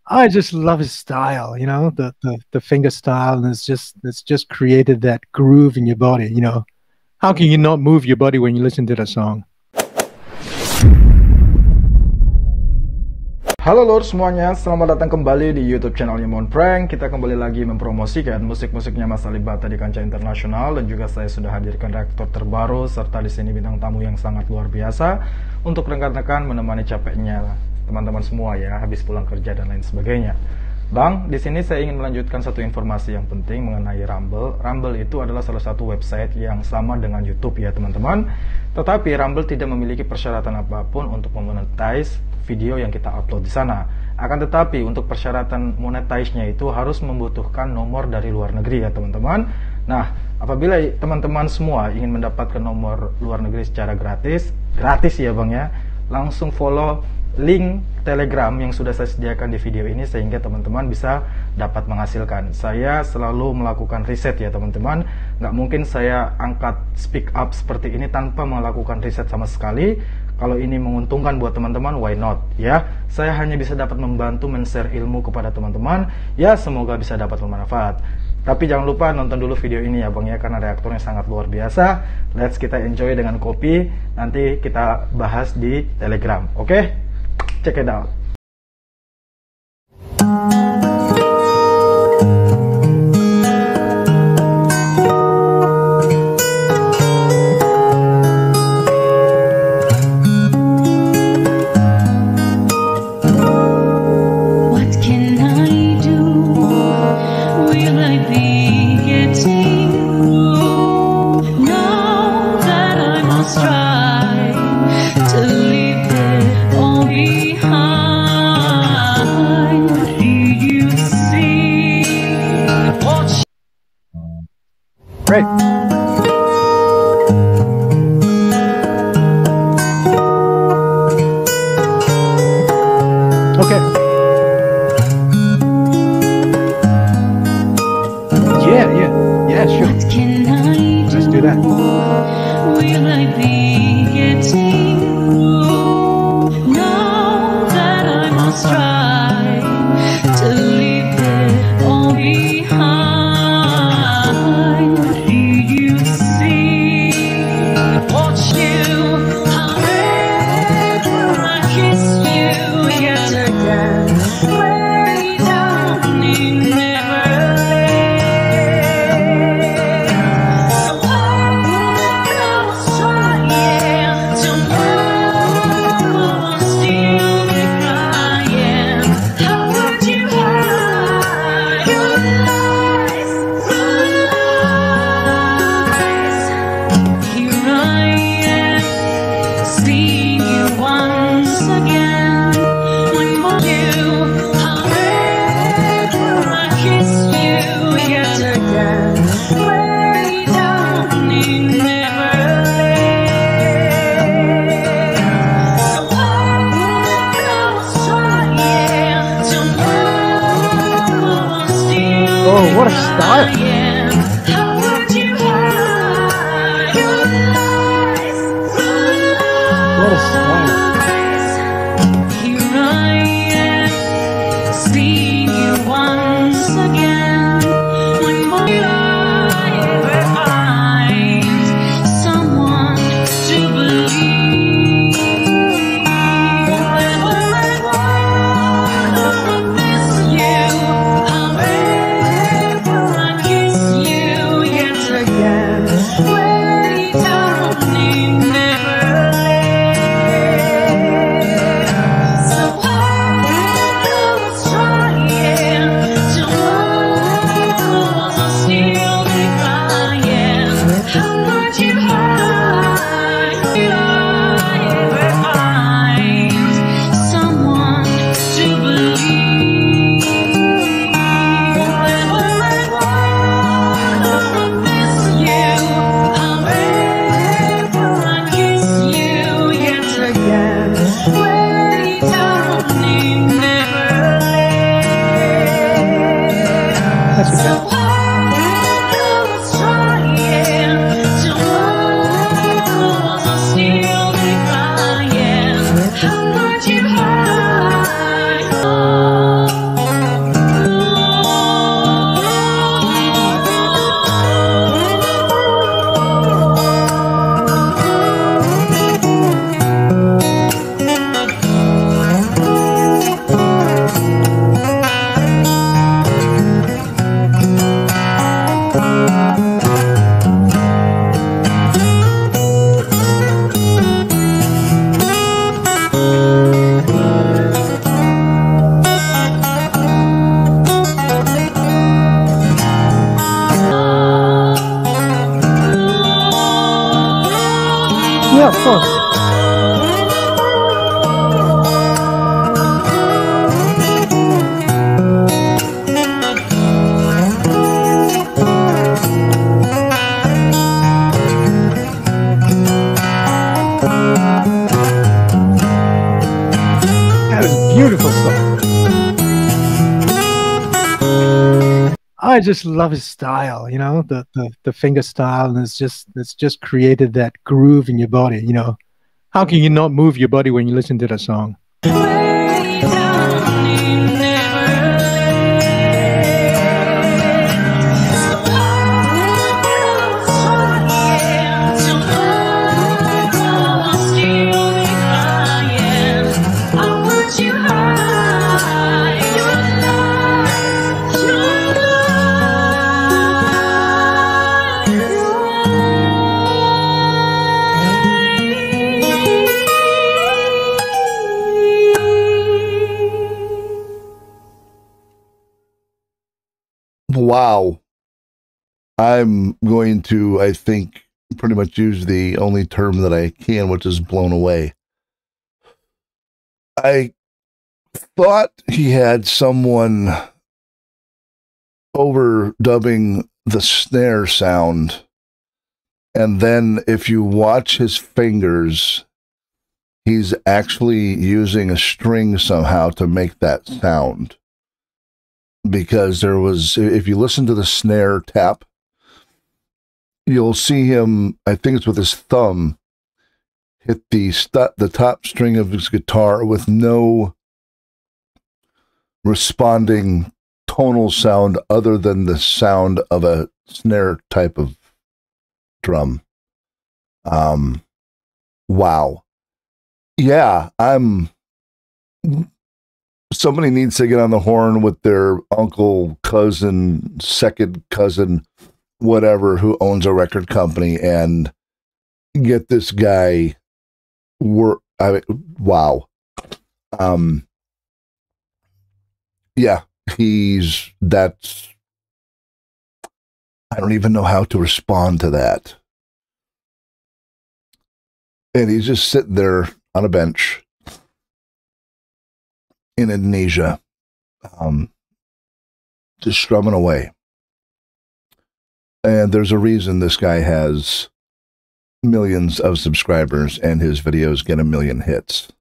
I just love his style, the finger style, and it's just created that groove in your body. How can you not move your body when you listen to that song? Halo lor semuanya, selamat datang kembali di YouTube channelnya Mon Prank. Kita kembali lagi mempromosikan musik-musiknya Mas Alipbata di kancah internasional, dan juga saya sudah hadirkan reaktor terbaru serta di sini bintang tamu yang sangat luar biasa untuk rekan-rekan menemani capeknya teman-teman semua ya, habis pulang kerja dan lain sebagainya. Bang, di sini saya ingin melanjutkan satu informasi yang penting mengenai Rumble. Rumble itu adalah salah satu website yang sama dengan YouTube ya teman-teman. Tetapi Rumble tidak memiliki persyaratan apapun untuk memonetize video yang kita upload di sana. Akan tetapi untuk persyaratan monetize-nya itu harus membutuhkan nomor dari luar negeri ya teman-teman. Nah, apabila teman-teman semua ingin mendapatkan nomor luar negeri secara gratis ya Bang ya, langsung follow link Telegram yang sudah saya sediakan di video ini sehingga teman-teman bisa dapat menghasilkan. Saya selalu melakukan riset ya teman-teman. Nggak mungkin saya angkat speak up seperti ini tanpa melakukan riset sama sekali. Kalau ini menguntungkan buat teman-teman, why not ya? Saya hanya bisa dapat membantu men-share ilmu kepada teman-teman. Ya, semoga bisa dapat bermanfaat. Tapi jangan lupa nonton dulu video ini ya Bang ya, karena reaktornya sangat luar biasa. Let's kita enjoy dengan kopi. Nanti kita bahas di Telegram. Oke? Check it out. Great. Okay. Yeah, sure. Let's do that. Will I be getting through? Know that I must try to leave it all behind. Did you see? Watch you, however I kiss you yesterday, way down in Oh, what a style! What a style! Here I am, seeing you once again. When will I ever find someone to believe? Whenever I wanna miss you, however I kiss wonderful song. I just love his style, you know, the finger style, and it's just created that groove in your body, you know. How can you not move your body when you listen to that song? Way down in Wow. I'm going to, I think, pretty much use the only term that I can, which is blown away. I thought he had someone overdubbing the snare sound, and then if you watch his fingers, he's actually using a string somehow to make that sound. Because there was, if you listen to the snare tap, you'll see him, I think it's with his thumb, hit the top string of his guitar with no responding tonal sound other than the sound of a snare type of drum. Wow. Yeah, somebody needs to get on the horn with their uncle, cousin, second cousin, whatever, who owns a record company and get this guy work. Wow. Yeah, that's, I don't even know how to respond to that. And he's just sitting there on a bench in Indonesia, just strumming away. And there's a reason this guy has millions of subscribers and his videos get 1 million hits.